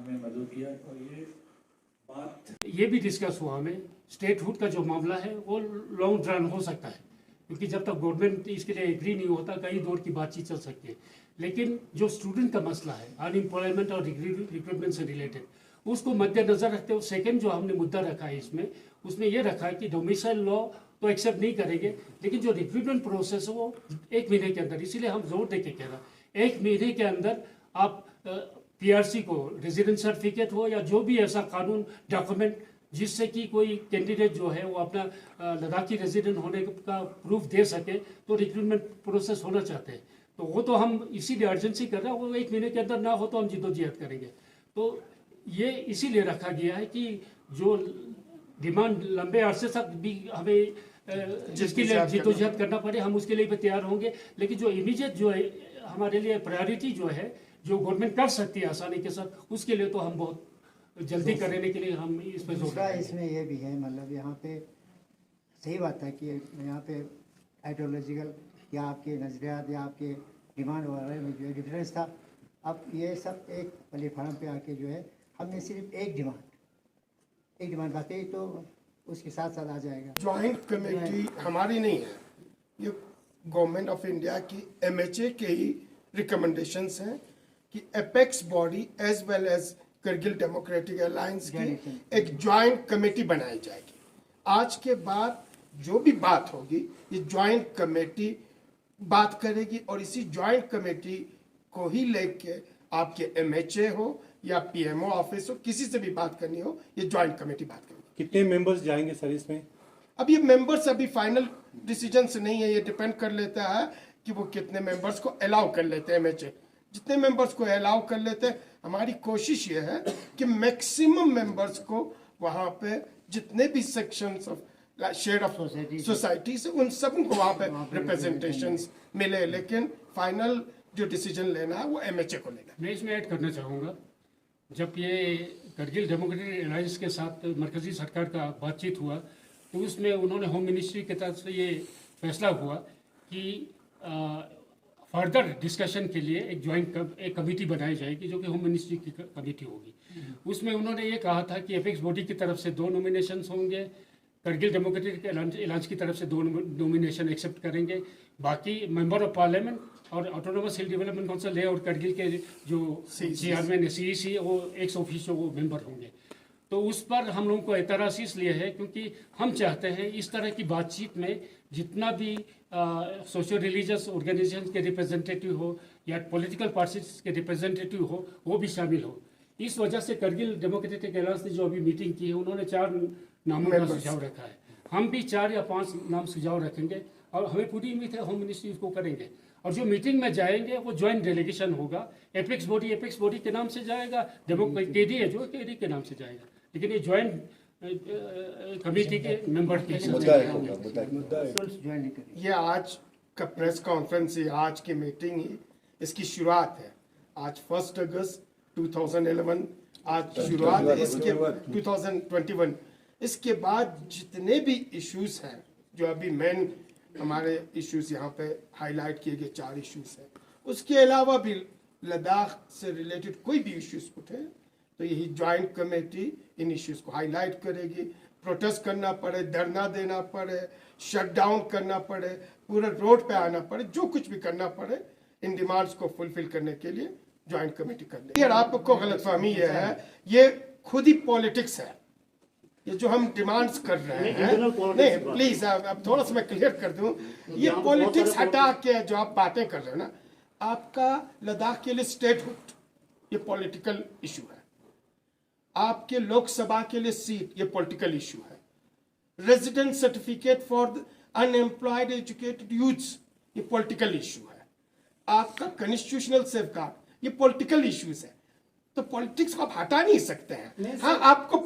हमें मदद किया। और ये भी डिस्कस हुआ हमें, स्टेटहुड का जो मामला है वो लॉन्ग रन हो सकता है, क्योंकि जब तक गवर्नमेंट इसके लिए एग्री नहीं होता कई दौर की बातचीत चल सकती है। लेकिन जो स्टूडेंट का मसला है अनएम्प्लॉयमेंट और रिक्रूटमेंट से रिलेटेड, उसको मद्देनजर रखते हुए सेकंड जो हमने मुद्दा रखा है इसमें, उसमें ये रखा है कि डोमिसाइल लॉ तो एक्सेप्ट नहीं करेंगे, लेकिन जो रिक्रूटमेंट प्रोसेस है वो 1 महीने के अंदर, इसीलिए हम जोर दे के कह रहे हैं 1 महीने के अंदर आप पीआरसी को रेजिडेंट सर्टिफिकेट हो या जो भी ऐसा कानून डॉक्यूमेंट जिससे कि कोई कैंडिडेट जो है वो अपना लद्दाखी रेजिडेंट होने का प्रूफ दे सके, तो रिक्रूटमेंट प्रोसेस होना चाहते हैं। तो वो तो हम इसीलिए अर्जेंसी कर रहे हैं, वो 1 महीने के अंदर ना हो तो हम जिद्दोजहद करेंगे। तो ये इसीलिए रखा गया है कि जो डिमांड लंबे अरसे तक भी हमें जिसके लिए जिद्दोजहद करना पड़े हम उसके लिए भी तैयार होंगे, लेकिन जो इमीडिएट जो है हमारे लिए प्रायोरिटी जो है जो गवर्नमेंट कर सकती है आसानी के साथ, उसके लिए तो हम बहुत जल्दी करने के लिए हम इस पर जोर देंगे। इसमें ये भी है, मतलब यहाँ पे सही बात है कि यहाँ पे आइडियोलॉजिकल या आपके नज़रियात या आपके डिमांड वगैरह में जो है डिफरेंस था। अब ये सब एक प्लेटफार्म पे आके जो है हमने सिर्फ एक डिमांड बाकी तो उसके साथ साथ आ जाएगा। ज्वाइंट कमेटी हमारी नहीं है, ये गवर्नमेंट ऑफ इंडिया की MHA के ही रिकमेंडेशंस हैं कि apex body as well as Kargil democratic alliance की एक ज्वाइंट कमेटी बनाई जाएगी। आज के बाद जो भी बात होगी ये ज्वाइंट कमेटी बात करेगी, और इसी ज्वाइंट कमेटी को ही लेके आपके MHA हो या PMO ऑफिस हो, किसी से भी बात करनी हो ये ज्वाइंट कमेटी बात करेगी। कितने मेंबर्स जाएंगे सर इसमें? अब ये मेंबर्स अभी फाइनल डिसीजन से नहीं है, ये डिपेंड कर लेता है कि वो कितने मेंबर्स को अलाउ कर लेते हैं MHA। जितने मेंबर्स को अलाउ कर लेते हैं, हमारी कोशिश ये है कि मैक्सिमम मेंबर्स को वहाँ पे जितने भी sections of share of society से उन सबको वहाँ पे रिप्रेजेंटेशंस मिले, लेकिन फाइनल जो डिसीजन लेना है वो MHA को लेना है। मैं इसमें ऐड करना चाहूँगा, जब ये करगिल डेमोक्रेटिक अलायंस के साथ मरकजी सरकार का बातचीत हुआ तो उसमें उन्होंने होम मिनिस्ट्री की तरफ से ये फैसला हुआ कि फर्दर डिस्कशन के लिए एक ज्वाइंट एक कमेटी बनाई जाएगी जो कि होम मिनिस्ट्री की कमेटी होगी। उसमें उन्होंने ये कहा था कि एपेक्स बॉडी की तरफ से 2 नॉमिनेशंस होंगे, करगिल डेमोक्रेटिक अलायंस की तरफ से 2 नॉमिनेशन एक्सेप्ट करेंगे, बाकी मेंबर ऑफ पार्लियामेंट और ऑटोनोमस हिल डेवलपमेंट काउंसिल है और करगिल के जो चेयरमैन है CEC वो एक्स ऑफिशियो वो मेंबर होंगे। तो उस पर हम लोगों को एतराज़ इसलिए है क्योंकि हम चाहते हैं इस तरह की बातचीत में जितना भी सोशल रिलीजियस ऑर्गेनाइजेशन के रिप्रेजेंटेटिव हो या पॉलिटिकल पार्टीज के रिप्रेजेंटेटिव हो वो भी शामिल हो। इस वजह से करगिल डेमोक्रेटिक अलायंस ने जो अभी मीटिंग की है उन्होंने 4 नामों का सुझाव रखा है। हम भी 4 या 5 नाम सुझाव रखेंगे और हमें पूरी उम्मीद है होम मिनिस्ट्री उसको करेंगे। और जो मीटिंग में जाएंगे वो ज्वाइंट डेलीगेशन होगा, एपेक्स बॉडी के नाम से जाएगा, केडी है जो केडी के नाम से जाएगा, लेकिन ये ज्वाइंट कमेटी के मेंबर के ये आज का प्रेस कॉन्फ्रेंस है, आज की मीटिंग ही इसकी शुरुआत है। आज 1 अगस्त 2011 आज शुरुआत है इसके 2021। इसके बाद जितने भी इश्यूज हैं जो अभी मेन हमारे इश्यूज यहाँ पे हाईलाइट किए गए 4 इश्यूज हैं, उसके अलावा भी लद्दाख से रिलेटेड कोई भी इश्यूज उठे तो यही ज्वाइंट कमेटी इन इश्यूज को हाईलाइट करेगी। प्रोटेस्ट करना पड़े, धरना देना पड़े, शटडाउन करना पड़े, पूरे रोड पे आना पड़े, जो कुछ भी करना पड़े इन डिमांड्स को फुलफिल करने के लिए ज्वाइंट कमेटी कर देगी। यार आपको गलतफहमी ये है, ये खुद ही पॉलिटिक्स है। ये जो हम डिमांड्स कर रहे हैं, नहीं प्लीज अब थोड़ा सा मैं क्लियर कर दूं, ये पॉलिटिक्स हटा के जो आप बातें कर रहे हो ना, आपका लद्दाख के लिए स्टेटहुड ये पॉलिटिकल इशू है, आपके लोकसभा के लिए सीट ये पॉलिटिकल इशू है, resident certificate for unemployed educated youths ये पॉलिटिकल इशू है, आपका कॉन्स्टिट्यूशनल सेफगार्ड ये पॉलिटिकल इश्यूज है। तो पॉलिटिक्स को आप हटा नहीं सकते हैं। हाँ, आपको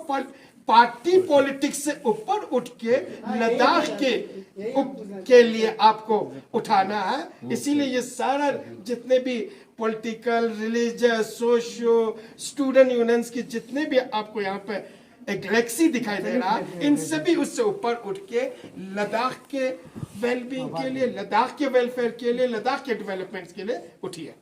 पार्टी पॉलिटिक्स से ऊपर उठ के लद्दाख के लिए आपको उठाना है। इसीलिए ये सारा जितने भी political, religious, socio, student unions की जितने भी आपको यहाँ पे एक गैलेक्सी दिखाई दे रहा है, इन सभी उससे ऊपर उठ के लद्दाख के वेलबींग के लिए, लद्दाख के वेलफेयर के लिए, लद्दाख के डेवलपमेंट के लिए उठिए।